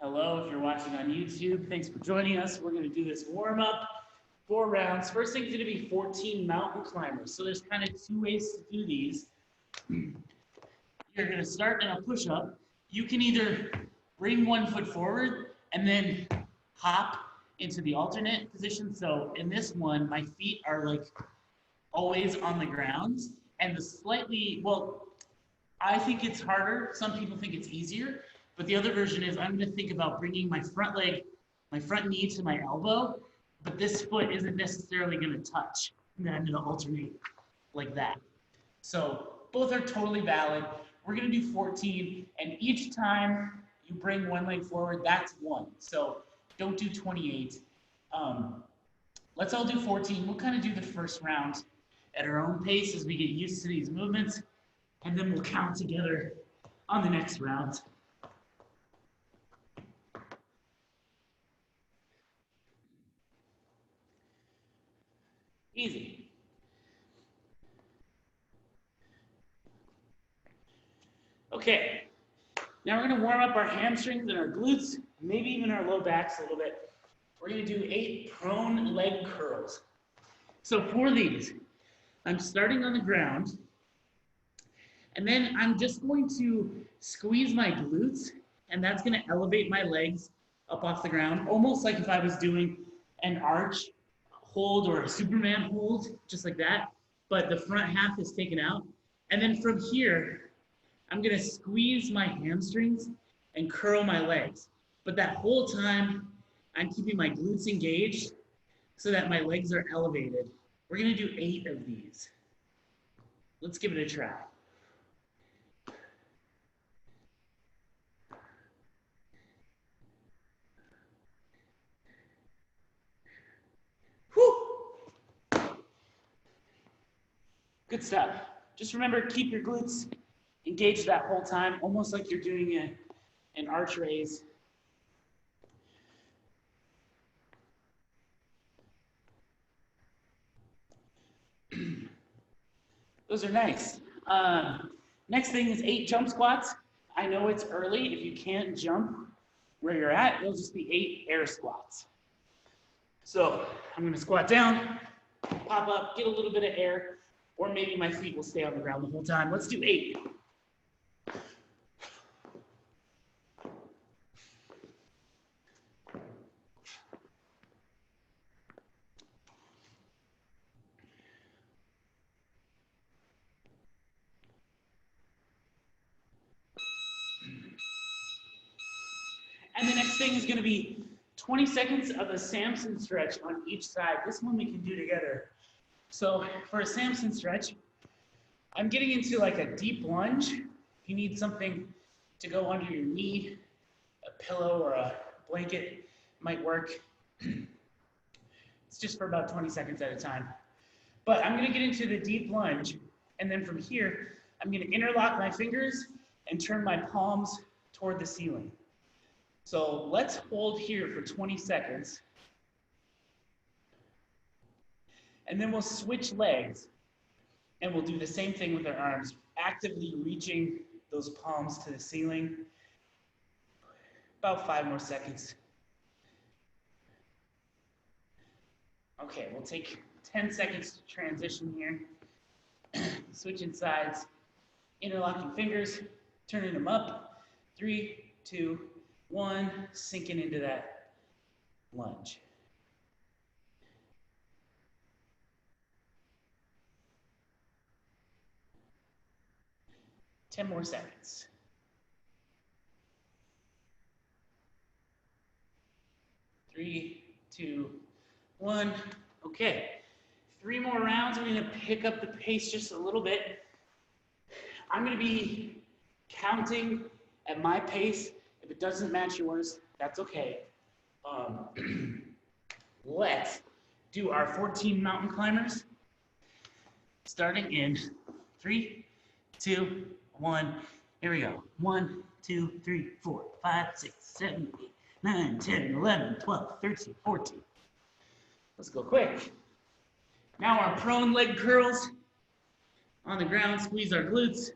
Hello, if you're watching on YouTube, thanks for joining us. We're going to do this warm up, 4 rounds. First thing's going to be 14 mountain climbers. So there's kind of two ways to do these. You're going to start in a push up. You can either bring 1 foot forward and then hop into the alternate position. So in this one, my feet are like always on the ground. And the slightly, well, I think it's harder. Some people think it's easier. But the other version is I'm going to think about bringing my front leg, my front knee to my elbow, but this foot isn't necessarily going to touch. And then I'm going to alternate like that. So both are totally valid. We're going to do 14, and each time you bring one leg forward, that's 1. So don't do 28. Let's all do 14. We'll kind of do the first round at our own pace as we get used to these movements, and then we'll count together on the next round. Easy. Okay, now we're going to warm up our hamstrings and our glutes, maybe even our low backs a little bit. We're going to do 8 prone leg curls. So for these, I'm starting on the ground, and then I'm just going to squeeze my glutes, and that's going to elevate my legs up off the ground, almost like if I was doing an arch hold or a Superman hold, just like that, but the front half is taken out. And then from here, I'm gonna squeeze my hamstrings and curl my legs. But that whole time, I'm keeping my glutes engaged so that my legs are elevated. We're gonna do 8 of these. Let's give it a try. Good stuff. Just remember, keep your glutes engaged that whole time, almost like you're doing an arch raise. Those are nice. Next thing is 8 jump squats. I know it's early. If you can't jump where you're at, it'll just be 8 air squats. So I'm going to squat down, pop up, get a little bit of air, or maybe my feet will stay on the ground the whole time. Let's do 8. And the next thing is going to be 20 seconds of a Samson stretch on each side. This one we can do together. So for a Samson stretch, I'm getting into like a deep lunge. If you need something to go under your knee, a pillow or a blanket might work. It's just for about 20 seconds at a time. But I'm going to get into the deep lunge, and then from here, I'm going to interlock my fingers and turn my palms toward the ceiling. So let's hold here for 20 seconds. And then we'll switch legs, and we'll do the same thing with our arms, actively reaching those palms to the ceiling. About 5 more seconds. Okay, we'll take 10 seconds to transition here. Switching sides, interlocking fingers, turning them up. 3, 2, 1, sinking into that lunge. Ten more seconds. 3, 2, 1. Okay, 3 more rounds. I'm going to pick up the pace just a little bit. I'm going to be counting at my pace. If it doesn't match yours, that's okay. Let's do our 14 mountain climbers. Starting in 3, 2, 1. Here we go. 1, 2, 3, 4, 5, 6, 7, 8, 9, 10, 11, 12, 13, 14. Let's go quick. Now our prone leg curls. On the ground, squeeze our glutes.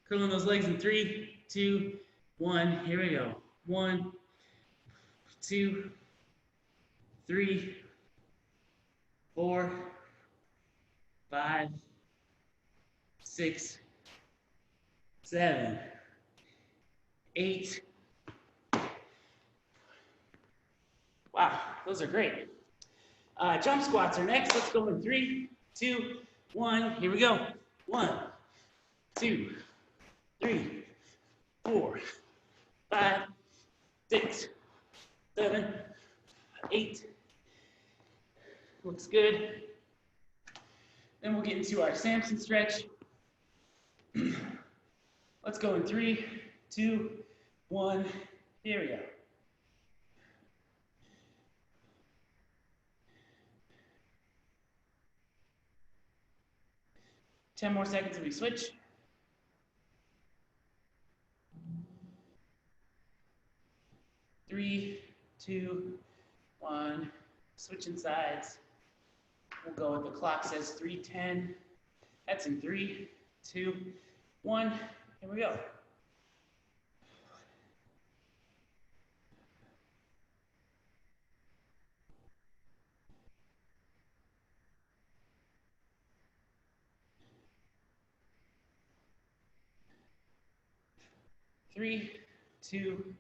Curling those legs in 3, 2, 1. Here we go. 1, 2, 3, 4, 5, 6, 7, 8. Wow, those are great. Jump squats are next. Let's go in 3, 2, 1. Here we go. 1, 2, 3, 4, 5, 6, 7, 8. Looks good. Then we'll get into our Samson stretch. Let's go in 3, 2, 1. Here we go. Ten more seconds and we switch. 3, 2, 1. Switching sides. We'll go with the clock says 3:10. That's in 3, 2, 1. Here we go. Three, 2,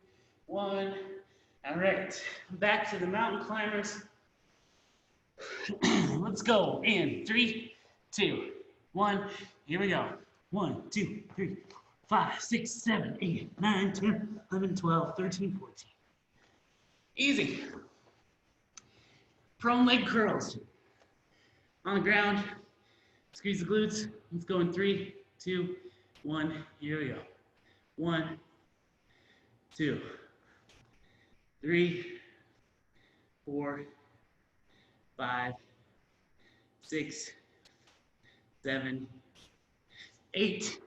1. All right, back to the mountain climbers. Let's go in 3, 2, 1. Here we go. 1, 2, 3, 5, 6, 7, 8, 9, 10, 11, 12, 13, 14. Easy. Prone leg curls. On the ground. Squeeze the glutes. Let's go in 3, 2, 1. Here we go. 1, 2, 3, 4, 5, 6, 7, 8.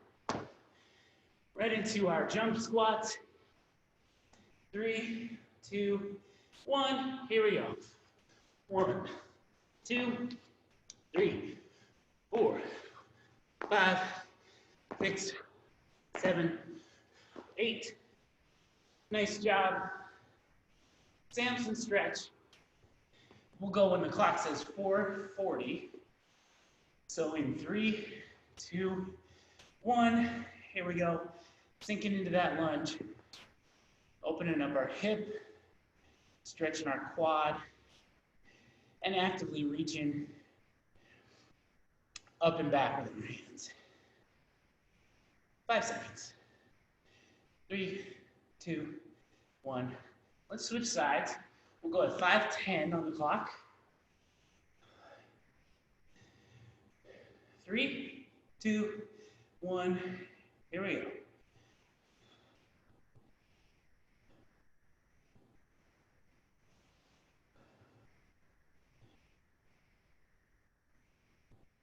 Right into our jump squats. 3, 2, 1. Here we go. 1, 2, 3, 4, 5, 6, 7, 8. Nice job. Samson stretch. We'll go when the clock says 4:40. So in 3, 2, 1. Here we go. Sinking into that lunge. Opening up our hip. Stretching our quad. And actively reaching up and back with your hands. 5 seconds. 3, 2, 1. Let's switch sides. We'll go at 5:10 on the clock. 3, 2, 1. Here we go.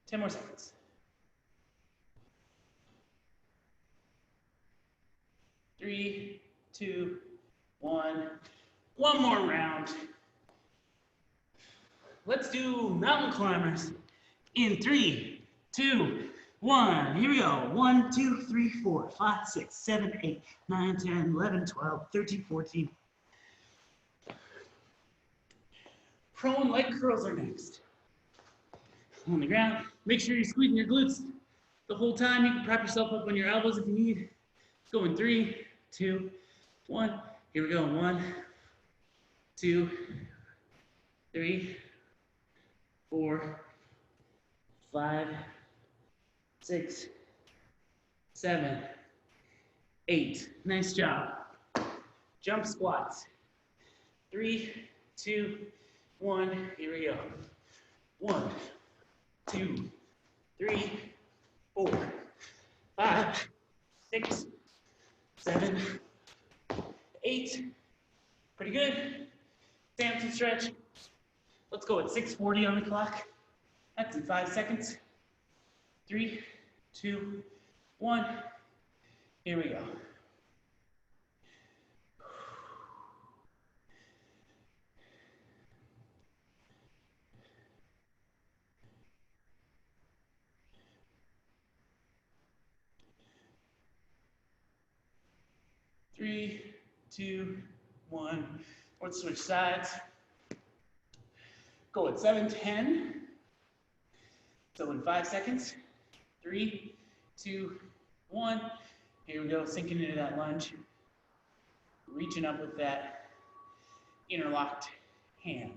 Ten more seconds. 3, 2, 1. One more round. Let's do mountain climbers in 3, 2, 1. Here we go. 1, 2, 3, 4, 5, 6, 7, 8, 9, 10, 11, 12, 13, 14. Prone leg curls are next. On the ground, make sure you're squeezing your glutes the whole time. You can prop yourself up on your elbows if you need. Let's go in 3, 2, 1. Here we go. 1, 2, 3, 4, 5, 6, 7, 8. Nice job. Jump squats. 3, 2, 1. Here we go. 1, 2, 3, 4, 5, 6, 7, 8. Pretty good. Samson stretch. Let's go at 6:40 on the clock. That's in 5 seconds. 3, 2, 1. Here we go. Three, 2, 1. Let's switch sides. Go at 7, 10. So in 5 seconds, 3, 2, 1. Here we go, sinking into that lunge. Reaching up with that interlocked hand.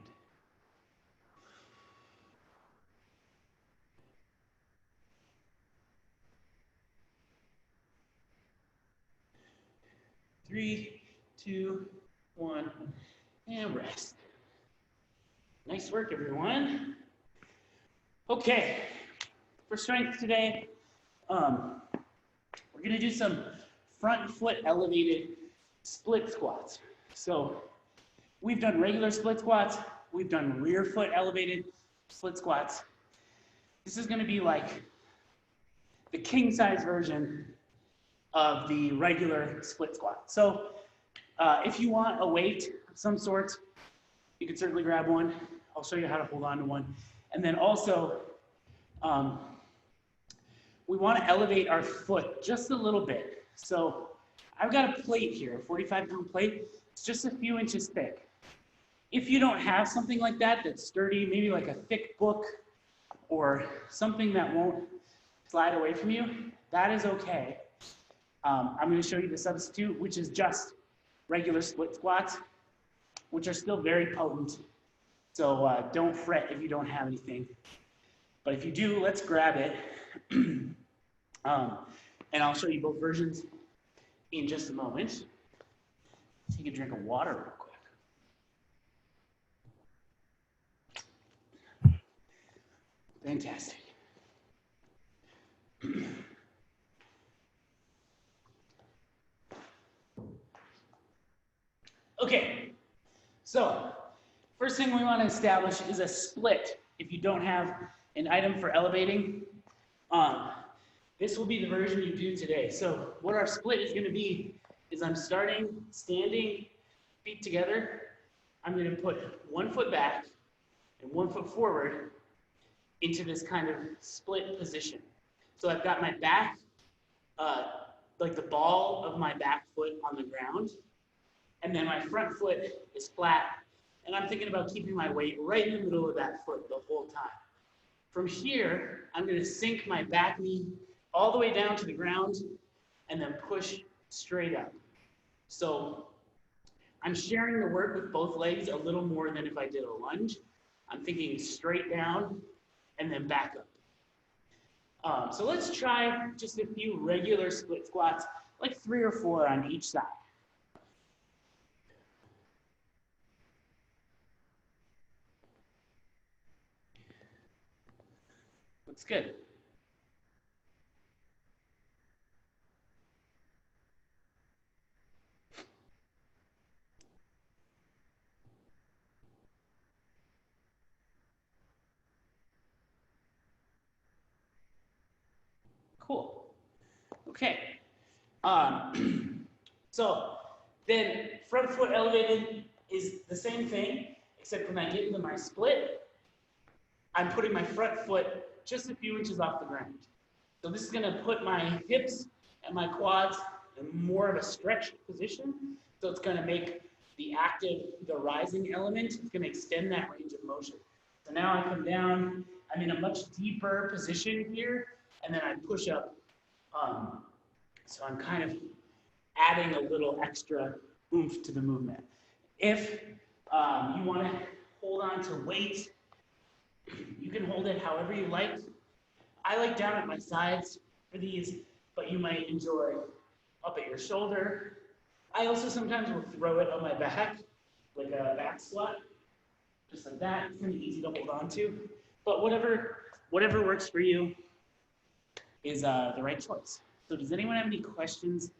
Three, 2, 1, and rest. Nice work, everyone. Okay, for strength today, we're gonna do some front foot elevated split squats. So we've done regular split squats, we've done rear foot elevated split squats. This is gonna be like the king size version of the regular split squat. So if you want a weight of some sort, you can certainly grab one. I'll show you how to hold on to one. And then also, we want to elevate our foot just a little bit. So I've got a plate here, a 45-pound plate. It's just a few inches thick. If you don't have something like that that's sturdy, maybe like a thick book or something that won't slide away from you, that is okay. I'm going to show you the substitute, which is just regular split squats, which are still very potent. So don't fret if you don't have anything. But if you do, let's grab it. And I'll show you both versions in just a moment. Take a drink of water real quick. Fantastic. Okay, so first thing we want to establish is a split. If you don't have an item for elevating, this will be the version you do today. So what our split is going to be is I'm starting standing, feet together. I'm going to put 1 foot back and 1 foot forward into this kind of split position. So I've got my back, like the ball of my back foot on the ground, and then my front foot is flat, and I'm thinking about keeping my weight right in the middle of that foot the whole time. From here, I'm going to sink my back knee all the way down to the ground and then push straight up. So I'm sharing the work with both legs a little more than if I did a lunge. I'm thinking straight down and then back up. So let's try just a few regular split squats, like 3 or 4 on each side. Looks good. Cool. Okay. So then front foot elevated is the same thing, except when I get into my split, I'm putting my front foot just a few inches off the ground. So this is going to put my hips and my quads in more of a stretched position. So it's going to make the rising element, it's going to extend that range of motion. So now I come down, I'm in a much deeper position here, and then I push up. So I'm kind of adding a little extra oomph to the movement. If you want to hold on to weight, you can hold it however you like. I like down at my sides for these, but you might enjoy up at your shoulder. I also sometimes will throw it on my back, like a back squat, just like that. It's pretty easy to hold on to. But whatever works for you is the right choice. So does anyone have any questions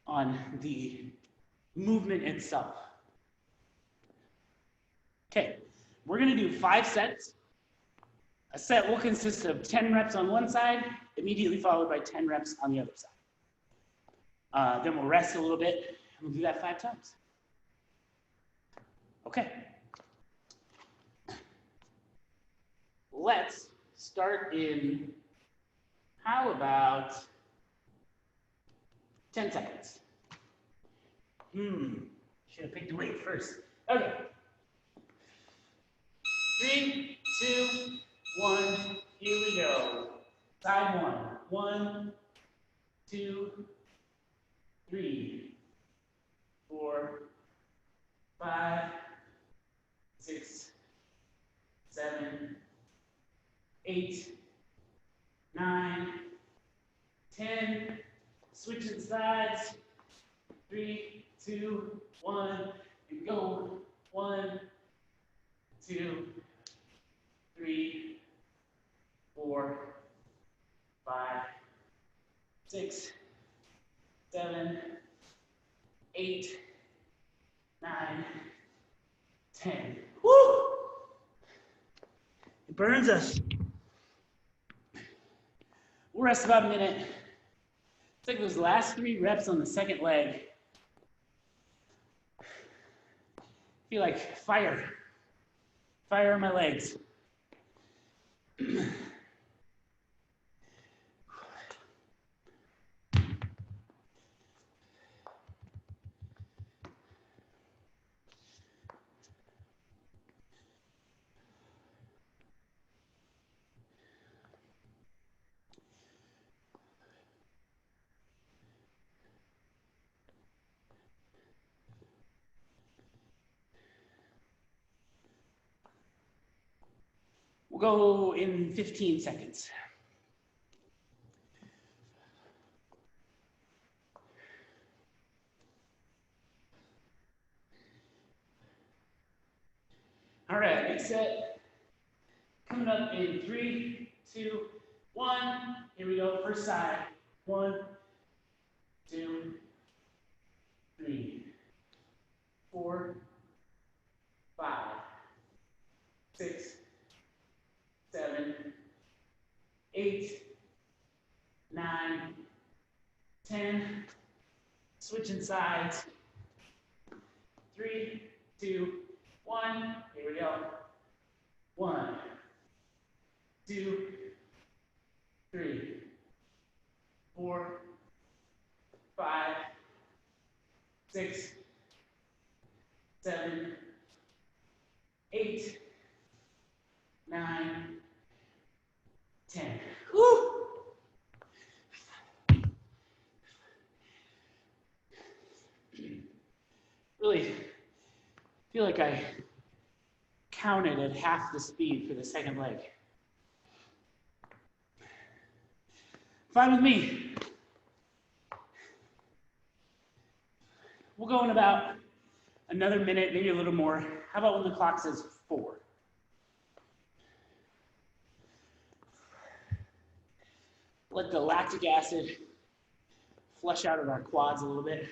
on the movement itself? Okay, we're gonna do 5 sets. A set will consist of 10 reps on one side, immediately followed by 10 reps on the other side. Then we'll rest a little bit, and we'll do that 5 times. Okay. Let's start in, how about 10 seconds? Should have picked a weight first. Okay. 3, 2, 1. Here we go. Side one. 1, 2, 3, 4, 5, 6, 7, 8, 9, 10. Switching sides. 3, 2, 1, and go. 1, 2, 3, 4, 5, 6, 7, 8, 9, 10. Woo! It burns us. We'll rest about a minute. Take those last 3 reps on the second leg. Feel like fire. Fire in my legs. We'll go in 15 seconds. All right, next set. Coming up in 3, 2, 1. Here we go, first side. 1, 2, 3, 4, 5, 6, 7, 8, 9, 10. Switching sides. 3, 2, 1. Here we go. 1, 2, 3, 4, 5, 6, 7, 8, 9, 10. Woo! Really feel like I counted at half the speed for the second leg. Fine with me. We'll go in about another minute, maybe a little more. How about when the clock says 4? Let the lactic acid flush out of our quads a little bit.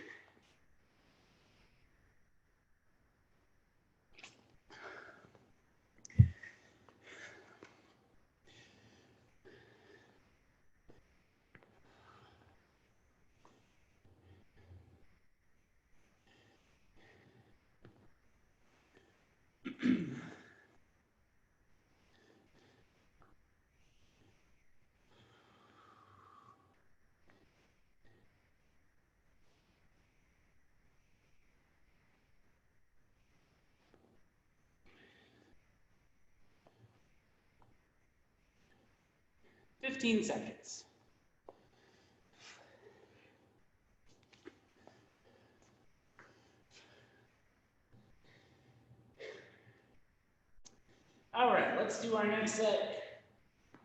Fifteen seconds. All right, let's do our next set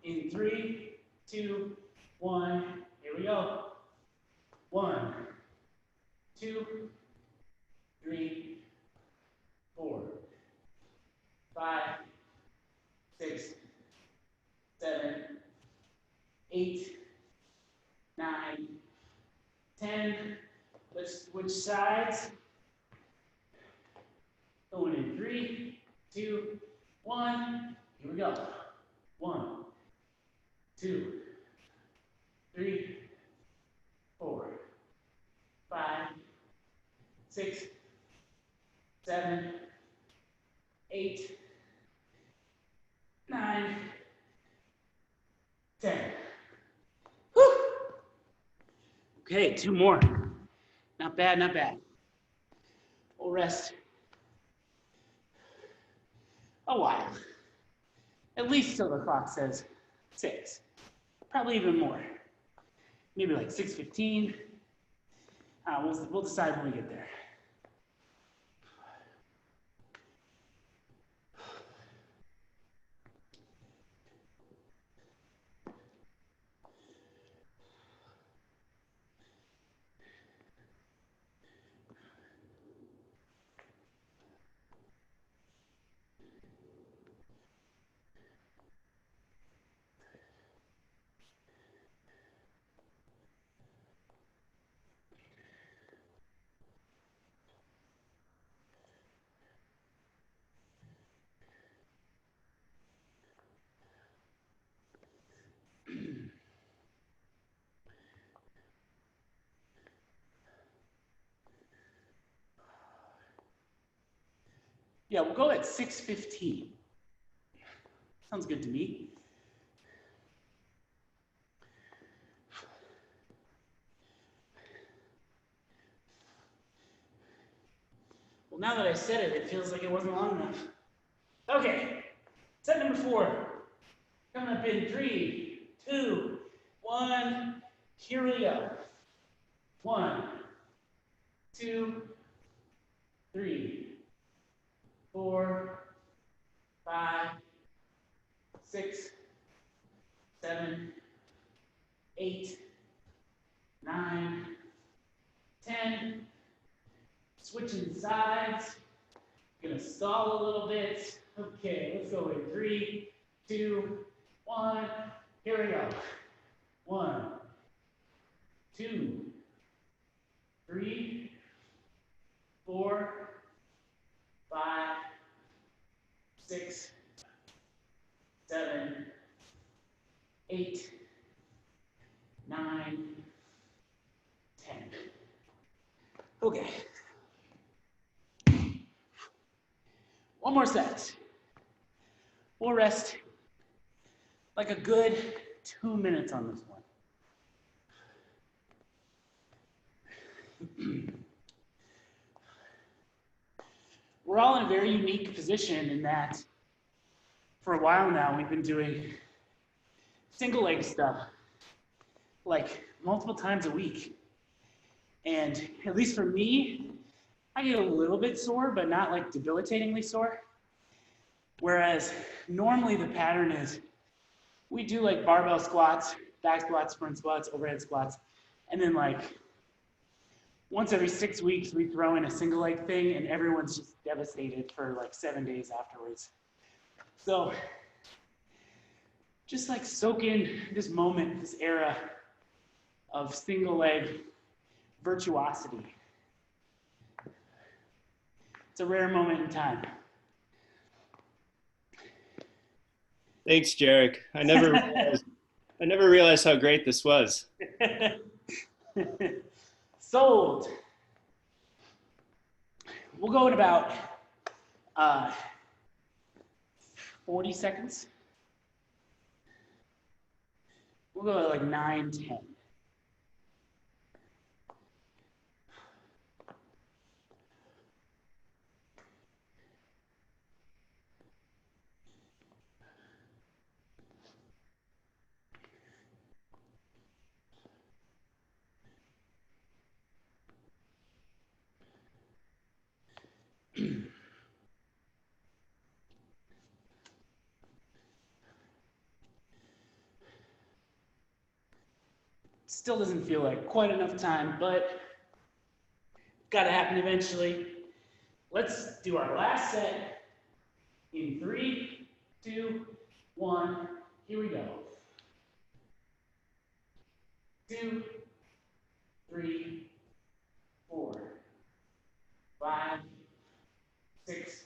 in 3, 2, 1. Here we go. 1, 2, 3, 4, 5, 6, 7, 8, 9, 10. Let's switch sides. Going in 3, 2, 1. Here we go. 1, 2, 3, 4, 5, 6, 7, 8, 9, 10. Whew. Okay, 2 more. Not bad, not bad. We'll rest a while. At least till the clock says 6. Probably even more. Maybe like 6:15. We'll decide when we get there. Yeah, we'll go at 6:15. Sounds good to me. Well, now that I said it, it feels like it wasn't long enough. Okay, set number 4. Coming up in 3, 2, 1. Here we go. 1, 2, 3, 4, 5, 6, 7, 8, 9, 10. Switching sides. Gonna stall a little bit. Okay, let's go in 3, 2, 1. Here we go. 1, 2, 3, 4, 5, 6, 7, 8, 9, 10. Okay. One more set. We'll rest like a good 2 minutes on this one. We're all in a very unique position in that for a while now we've been doing single leg stuff like multiple times a week. And at least for me, I get a little bit sore, but not like debilitatingly sore. Whereas normally the pattern is we do like barbell squats, back squats, front squats, overhead squats, and then like once every 6 weeks we throw in a single leg thing and everyone's just devastated for like 7 days afterwards. So just like soak in this moment, this era of single leg virtuosity. It's a rare moment in time. Thanks, Jarek. I never realized how great this was. Sold. We'll go in about 40 seconds. We'll go at like 9, 10. Still doesn't feel like quite enough time, but gotta happen eventually. Let's do our last set in 3, 2, 1. Here we go. 2, 3, 4, 5, 6,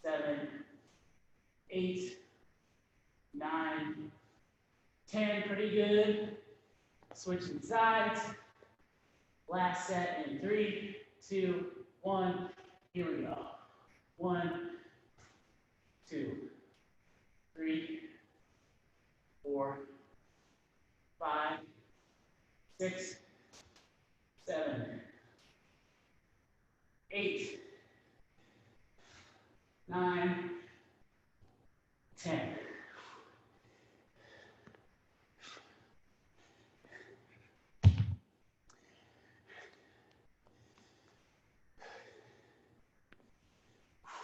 7, 8, 9, 10. Pretty good. Switching sides. Last set in 3, 2, 1. Here we go. 1, 2, 3, 4, 5, 6, 7, 8, 9,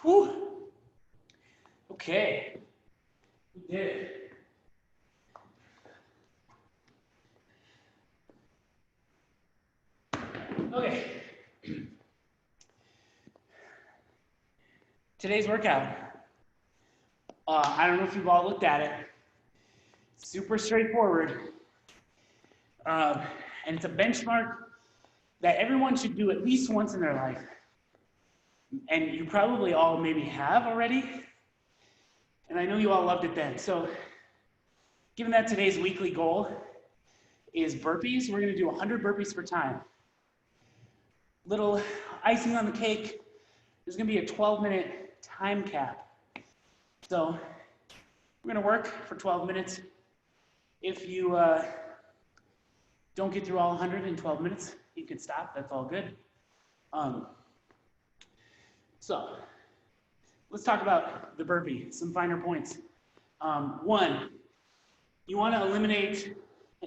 Whew. Okay, we did it. Okay. Today's workout. I don't know if you've all looked at it. Super straightforward. And it's a benchmark that everyone should do at least once in their life. And you probably all maybe have already. And I know you all loved it then. So given that today's weekly goal is burpees, we're gonna do 100 burpees per time. Little icing on the cake, there's gonna be a 12-minute time cap. So we're gonna work for 12 minutes. If you don't get through all 100 in 12 minutes, you can stop, that's all good. So let's talk about the burpee, some finer points. One, you wanna eliminate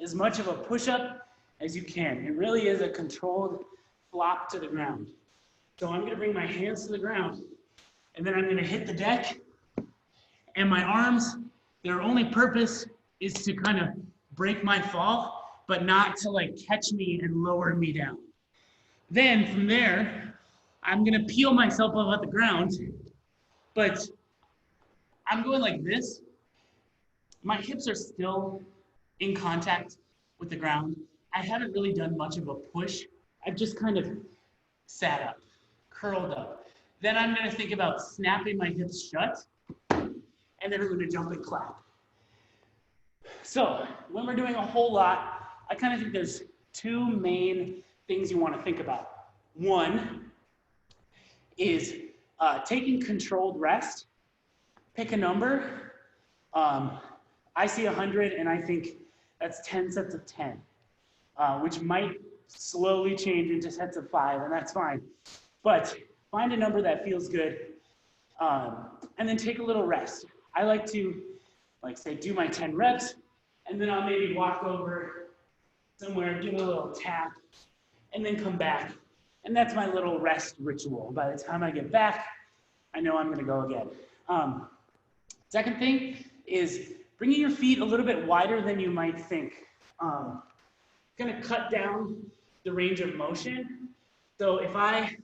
as much of a push-up as you can. It really is a controlled flop to the ground. So I'm gonna bring my hands to the ground, and then I'm gonna hit the deck, and my arms, their only purpose is to kind of break my fall, but not to like catch me and lower me down. Then from there, I'm gonna peel myself up at the ground, but I'm going like this. My hips are still in contact with the ground. I haven't really done much of a push. I've just kind of sat up, curled up. Then I'm gonna think about snapping my hips shut, and then I'm gonna jump and clap. So when we're doing a whole lot, I kind of think there's two main things you wanna think about. One is taking controlled rest. Pick a number. I see 100, and I think that's 10 sets of 10, which might slowly change into sets of 5, and that's fine. But find a number that feels good, and then take a little rest. I like to, say, do my 10 reps, and then I'll maybe walk over somewhere, give a little tap, and then come back. And that's my little rest ritual. By the time I get back, I know I'm gonna go again. Second thing is bringing your feet a little bit wider than you might think. Gonna cut down the range of motion. So if I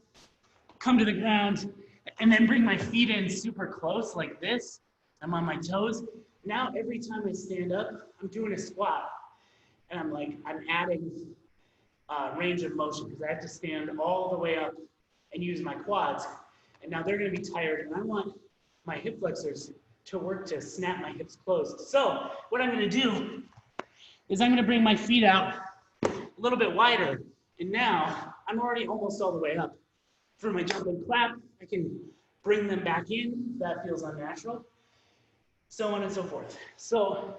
come to the ground and then bring my feet in super close like this, I'm on my toes. Now every time I stand up, I'm doing a squat. And I'm adding range of motion because I have to stand all the way up and use my quads. And now they're gonna be tired, and I want my hip flexors to work to snap my hips closed. So what I'm gonna do is I'm gonna bring my feet out a little bit wider. And now I'm already almost all the way up. For my jump and clap, I can bring them back in. That feels unnatural. So on and so forth. So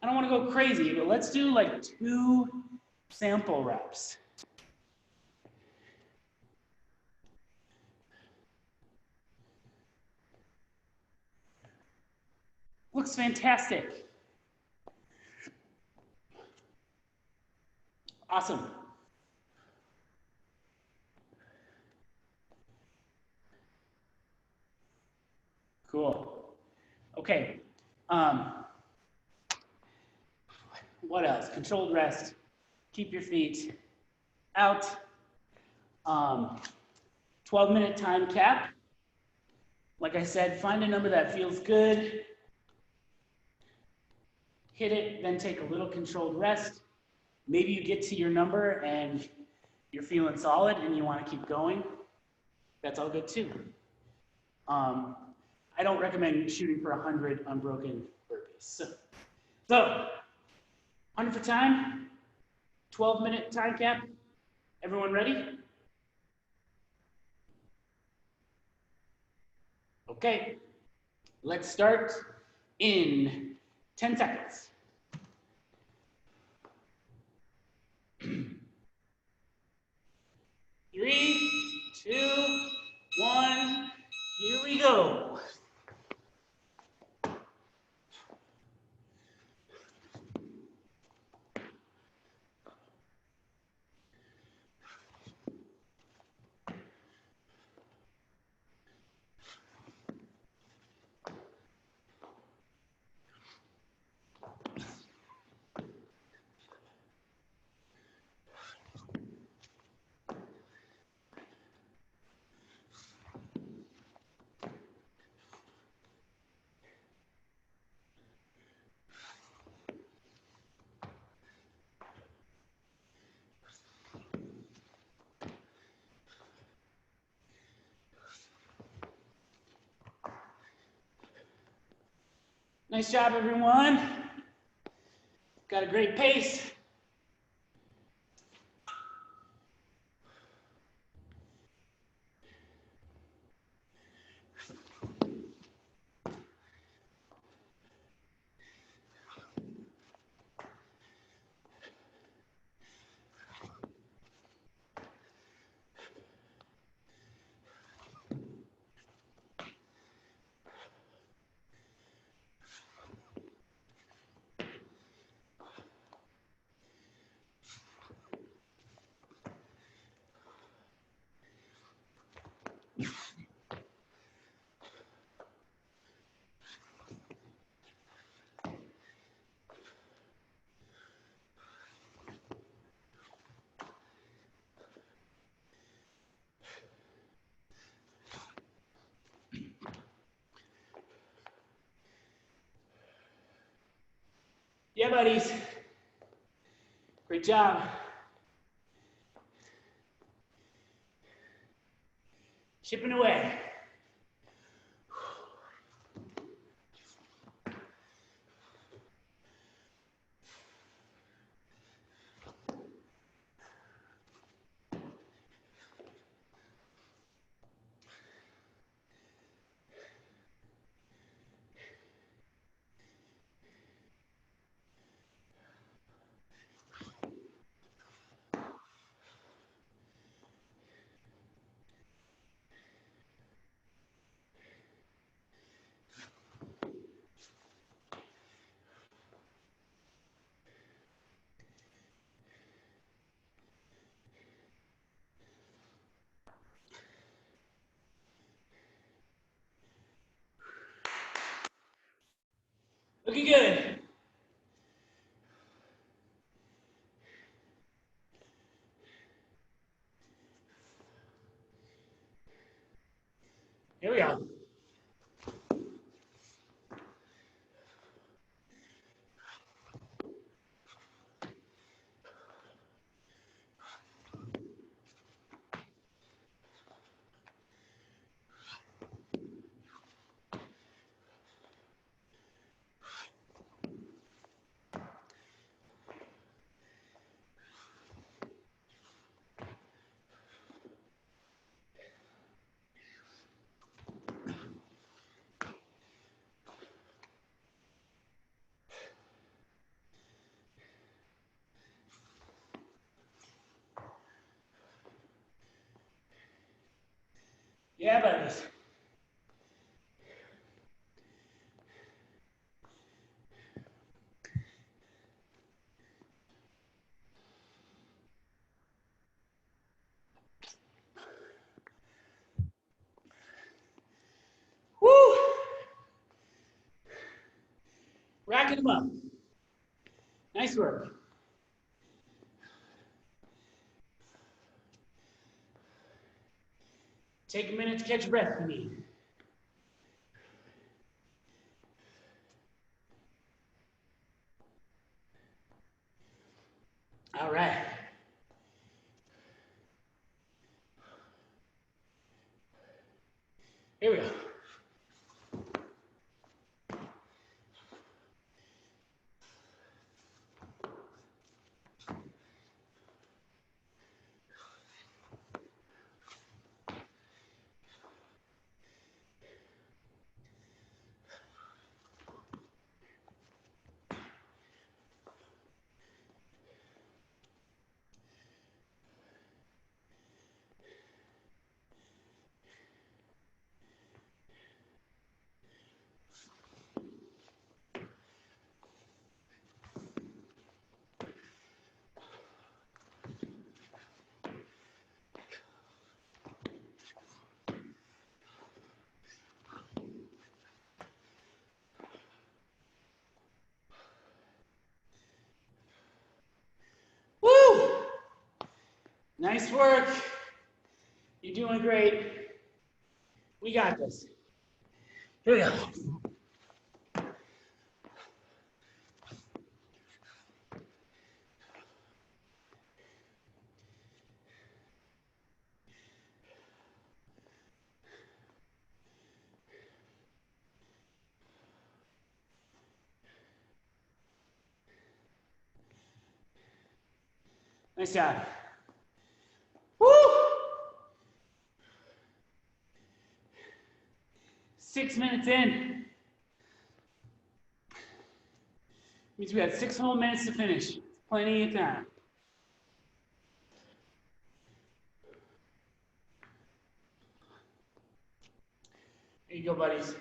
I don't wanna go crazy, but let's do like 2 sample reps. Looks fantastic. Awesome. Cool. Okay. What else? Controlled rest. Keep your feet out. 12-minute time cap. Like I said, find a number that feels good. Hit it, then take a little controlled rest. Maybe you get to your number and you're feeling solid and you want to keep going. That's all good too. I don't recommend shooting for 100 unbroken burpees. So 100 for time, 12-minute time cap. Everyone ready? Okay, let's start in 10 seconds. 3, 2, 1, here we go. Nice job, everyone. Got a great pace. Yeah, buddies. Great job. Chipping away. Looking good. Here we go. Yeah, buddies. Woo! Racking them up. Nice work. Take a minute to catch your breath for me. All right. Here we go. Woo! Nice work. You're doing great. We got this. Here we go. Nice job. Woo! 6 minutes in. Means we had 6 whole minutes to finish. Plenty of time. Here you go, buddies.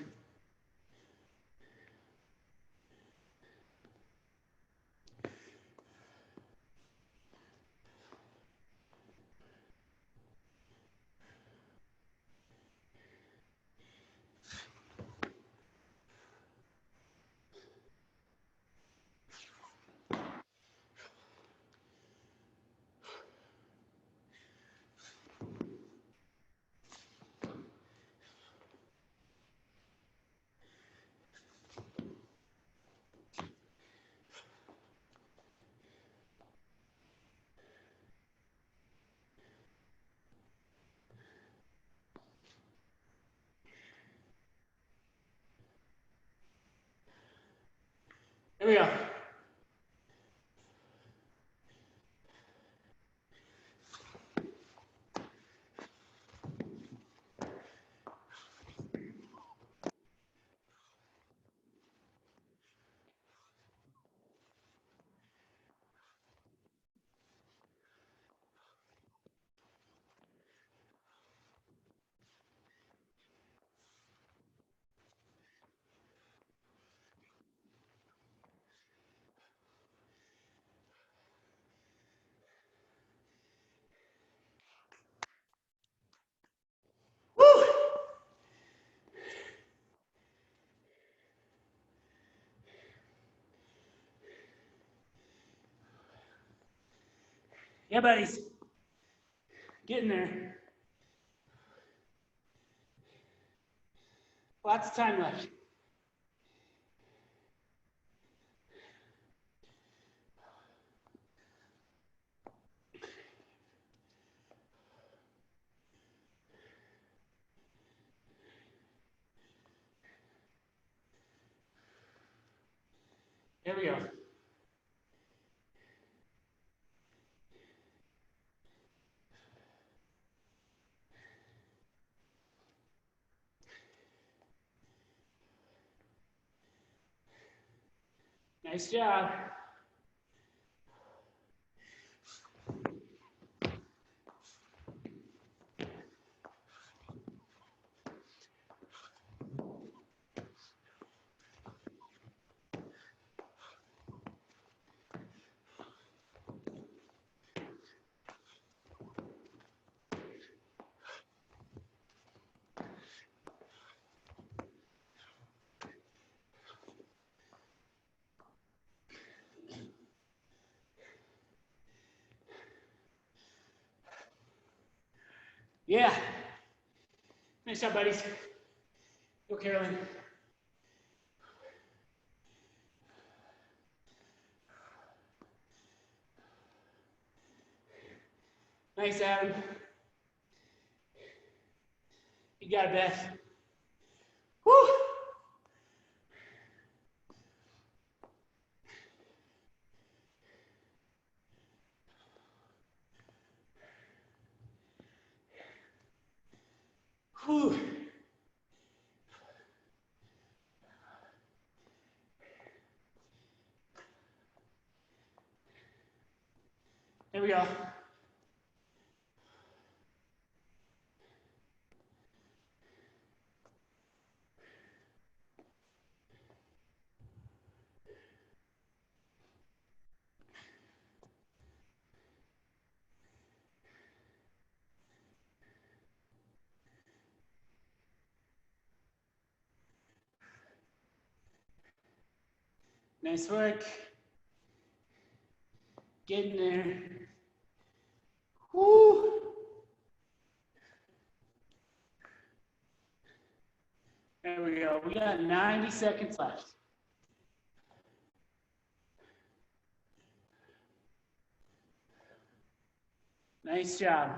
Here we go. Woo! Yeah, buddies. Getting there. Lots of time left. Here we go. Nice job. Yeah. Nice job, buddies. Go, Carolyn. Nice, Adam. You got it, Beth. Woo! Whew. There we go. Nice work. Getting there. Woo! There we go. We got 90 seconds left. Nice job.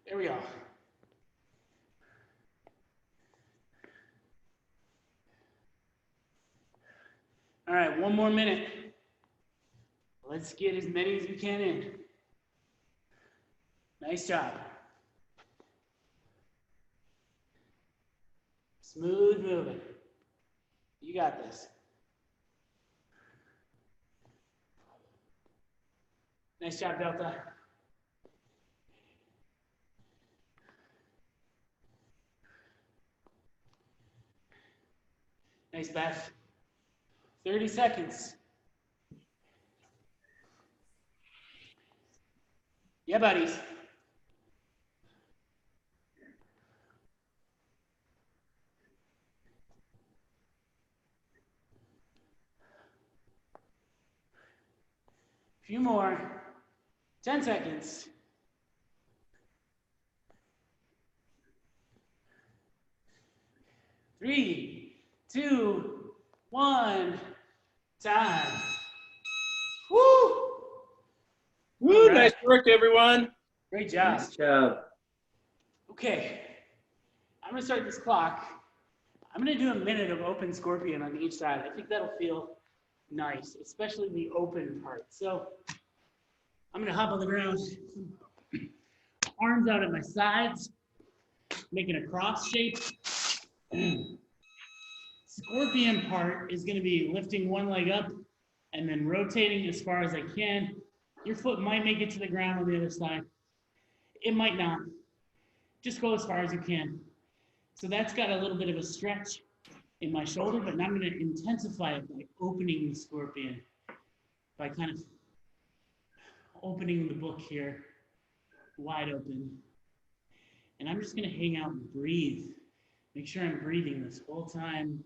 There we go. All right, one more minute. Let's get as many as we can in. Nice job. Smooth moving. You got this. Nice job, Delta. Nice, Beth. 30 seconds. Yeah, buddies. A few more. 10 seconds. 3, 2, 1. Time. Woo! Woo, Right. nice work, everyone. Great job. Nice job. Okay, I'm gonna start this clock. I'm gonna do a minute of open scorpion on each side. I think that'll feel nice, especially the open part. So I'm gonna hop on the ground, arms out at my sides, making a cross shape. Scorpion part is gonna be lifting one leg up and then rotating as far as I can. Your foot might make it to the ground on the other side. It might not. Just go as far as you can. So that's got a little bit of a stretch in my shoulder, but now I'm going to intensify it by opening the scorpion, by kind of opening the book here wide open. And I'm just going to hang out and breathe. Make sure I'm breathing this whole time.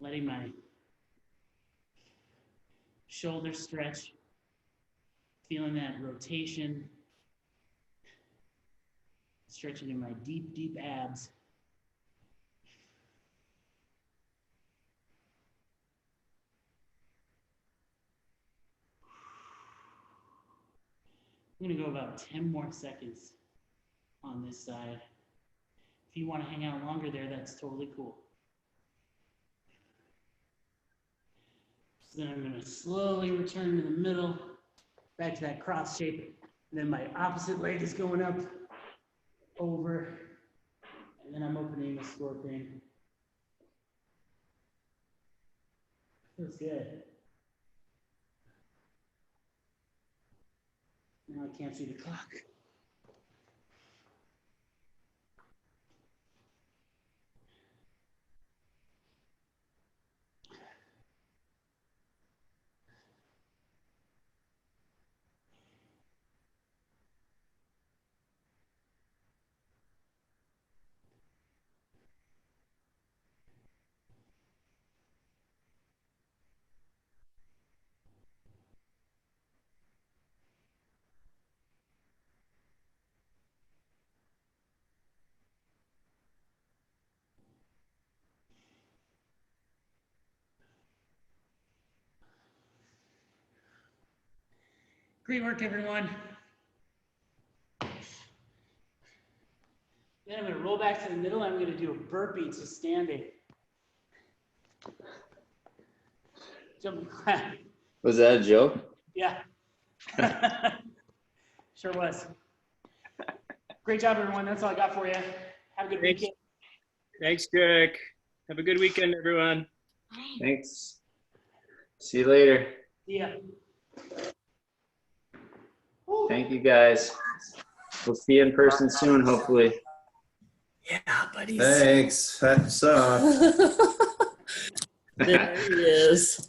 Letting my shoulder stretch. Feeling that rotation, stretching in my deep, deep abs. I'm gonna go about 10 more seconds on this side. If you want to hang out longer there, that's totally cool. So then I'm gonna slowly return to the middle. Back to that cross shape, and then my opposite leg is going up, over, and then I'm opening the scorpion. Feels good. Now I can't see the clock. Great work, everyone. Then I'm going to roll back to the middle. I'm going to do a burpee to standing. Jumping clap. Was that a joke? Yeah. Sure was. Great job, everyone. That's all I got for you. Have a good Thanks. weekend. Thanks, Derek. Have a good weekend, everyone. Thanks. See you later. Yeah. Thank you, guys. We'll see you in person soon, hopefully. Yeah, buddies. Thanks. That's There he is.